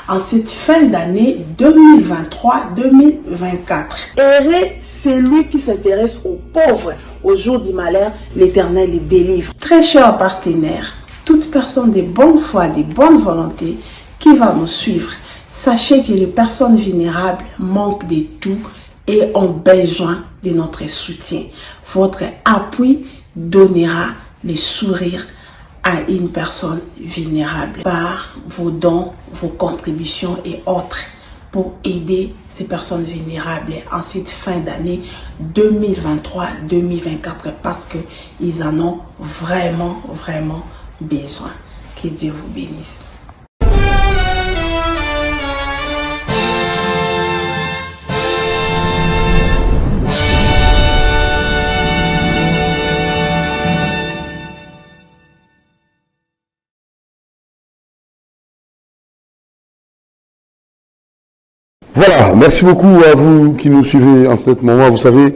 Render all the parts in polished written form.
en cette fin d'année 2023-2024. Heureux, c'est lui qui s'intéresse aux pauvres. Au jour du malheur, l'Éternel les délivre. Très chers partenaires, toute personne de bonne foi, de bonne volonté qui va nous suivre, sachez que les personnes vulnérables manquent de tout et ont besoin de notre soutien. Votre appui donnera les sourires à une personne vulnérable par vos dons, vos contributions et autres pour aider ces personnes vulnérables en cette fin d'année 2023-2024 parce qu'ils en ont vraiment besoin. Que Dieu vous bénisse. Voilà, merci beaucoup à vous qui nous suivez en ce moment. Vous savez,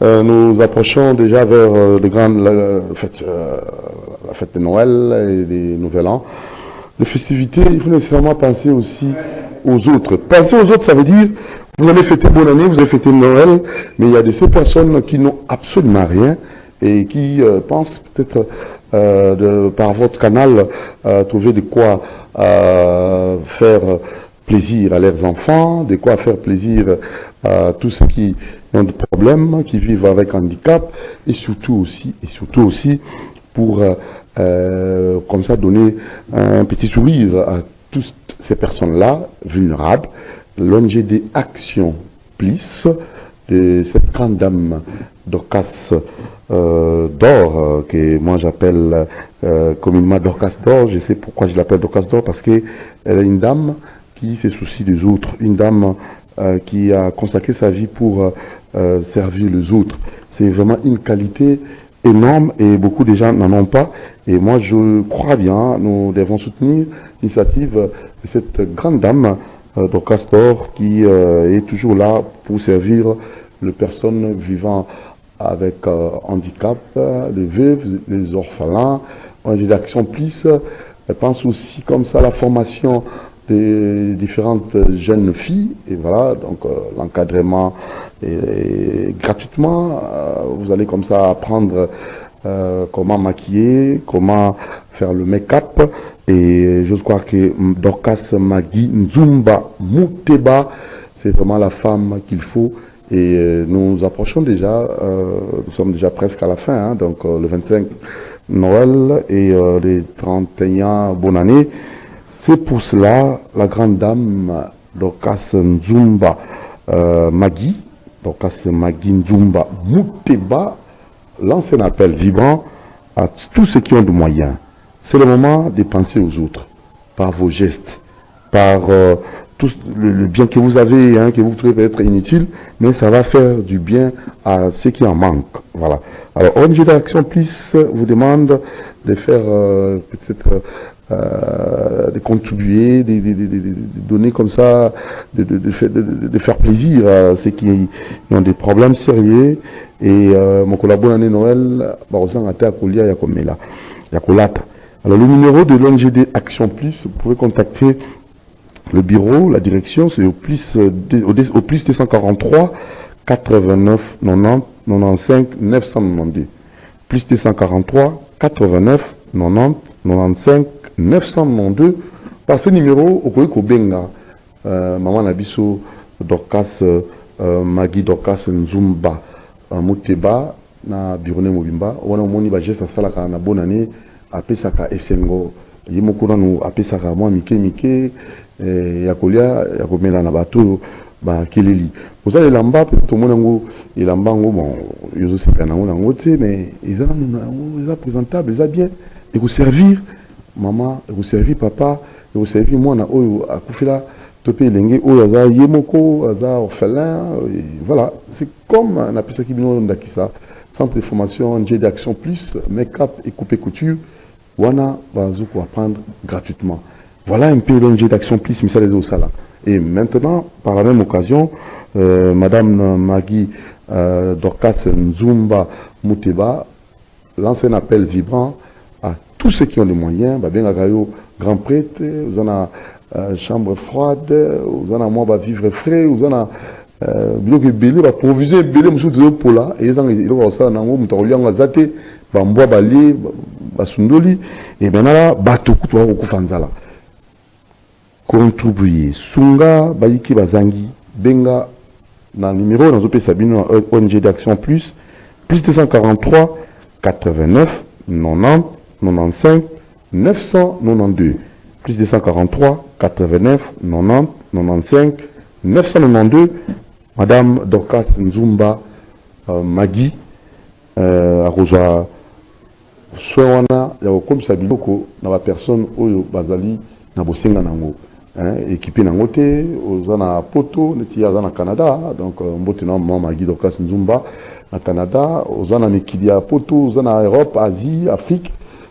nous approchons déjà vers la fête de Noël et des Nouvel An. Les festivités, il faut nécessairement penser aussi aux autres. Penser aux autres, ça veut dire, vous avez fêté bonne année, vous avez fêté Noël, mais il y a de ces personnes qui n'ont absolument rien et qui pensent peut-être par votre canal trouver de quoi faire plaisir à leurs enfants, de quoi faire plaisir à tous ceux qui ont des problèmes, qui vivent avec handicap, et surtout aussi pour comme ça donner un petit sourire à toutes ces personnes-là vulnérables. L'ONG Action Plus de cette grande dame Dorcas d'Or, que moi j'appelle communément Dorcas d'Or. Je sais pourquoi je l'appelle Dorcas d'Or, parce qu'elle est une dame qui se soucie des autres, une dame qui a consacré sa vie pour servir les autres. C'est vraiment une qualité énorme et beaucoup de gens n'en ont pas. Et moi, je crois bien, nous devons soutenir l'initiative de cette grande dame, Dorcas d'Or, qui est toujours là pour servir les personnes vivant avec handicap, les veuves, les orphelins. ONG Action Plus, elle pense aussi comme ça à la formation des différentes jeunes filles, et voilà, donc l'encadrement est gratuitement, vous allez comme ça apprendre comment maquiller, comment faire le make-up, et je crois que Dorcas Magui Nzumba Muteba, c'est vraiment la femme qu'il faut, et nous approchons déjà, nous sommes déjà presque à la fin, hein, donc le 25 Noël et les 31 bonne année. C'est pour cela, la grande dame Dorcas Nzumba Magui, Dorcas Magui Nzumba Muteba, lance un appel vibrant à tous ceux qui ont des moyens. C'est le moment de penser aux autres, par vos gestes, par tout le bien que vous avez, hein, que vous trouvez peut-être inutile, mais ça va faire du bien à ceux qui en manquent. Voilà. Alors, ONG Action Plus vous demande de faire peut-être de contribuer, de donner comme ça, de faire plaisir à ceux qui ont des problèmes sérieux. Et mon collaborateur Noël, Barosang Ate Akolia Yakomela, Yakolata. Alors le numéro de l'ONG Action Plus, vous pouvez contacter le bureau, la direction, c'est au plus 243 89 90 95 992. Plus 243 89 90 95 992. Par ce numéro, au Koiko Benga, Maman Nabiso, Dorcas, Magui Dorcas Nzumba, Muteba, na Birone Mobimba, on a moni ba geste salaka na bonne année, apesaka esengo, yimokuna nu apesaka moi mike, yakolia, yakomela na bato, ba keleli. Vous allez lamba, tout le monde il lamba, bon, ils ont sepé na mais ils ont présentable, ils ont bien, et vous servir, maman, et vous servir papa, et vous servir moi na oyo akufila. Topé Lengue, Oyaza, Yemoko, Aza, orphelin, voilà. C'est comme un appel qui ça. Centre de formation, NG d'Action Plus, make-up et coupe couture, Wana, Bazou pour apprendre gratuitement. Voilà un peu l'NG d'Action Plus, mais ça les là. Et maintenant, par la même occasion, Madame Magui Dorcas Nzumba Muteba lance un appel vibrant à tous ceux qui ont les moyens, bien Grand prêtre, vous en a chambre froide, vous en a moi vivre frais, vous en a biloko ebele ba provision ebele mosusu pour là et ezanga eloko ça nango mutu olianga zate ba mbwa bali basundoli et maintenant bato kutu okufa nzala contribuer sunga bayiki bazangi benga na numéro nazo pesa bino ONG d'action plus 243 89 90 95 992 plus 243 89 90 95 992. Madame Dorcas Nzumba Magui a rejoint soana ya comme ça biloko na ba personne oyo bazali na bosenga nango équipé nango te ozana poto neti ya na Canada donc mbote na Magui Dorcas Nzumba na Canada ozana mikili ya poto ozana Europe Asie Afrique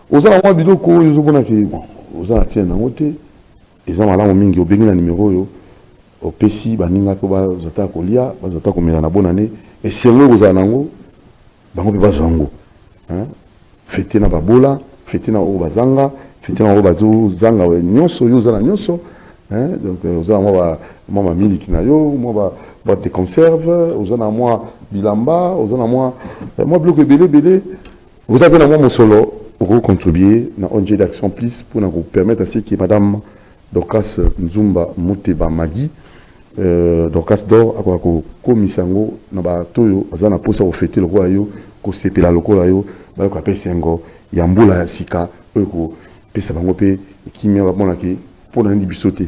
ozana mwa biloko oyo zobona ke ozana tie nango te eza malamu mingi obengi na numéro oyo au PC baninga ko bazata kolia bazata komela na bonane et sengo kozala nango bango pe bazango fete na babola fete na o bazanga fete na o bazanga nyonso yo zana nyonso donc ozala moi miliki na yo moi ba de conserve ozana moi bilamba ozana moi bloc belé vous avez na moi mon solo pour contribuer na ONG d'action plus pour nous permettre à ce que madame Dorcas Nzumba Muteba Magui Dorcas d'or akwako komisango na batoyo azana posa ofete le roi yo ko sepela lokola yo ba ko apesengo ya mbula ya sika ko pesa bango pe kimia ba bonaki pona ndi bisote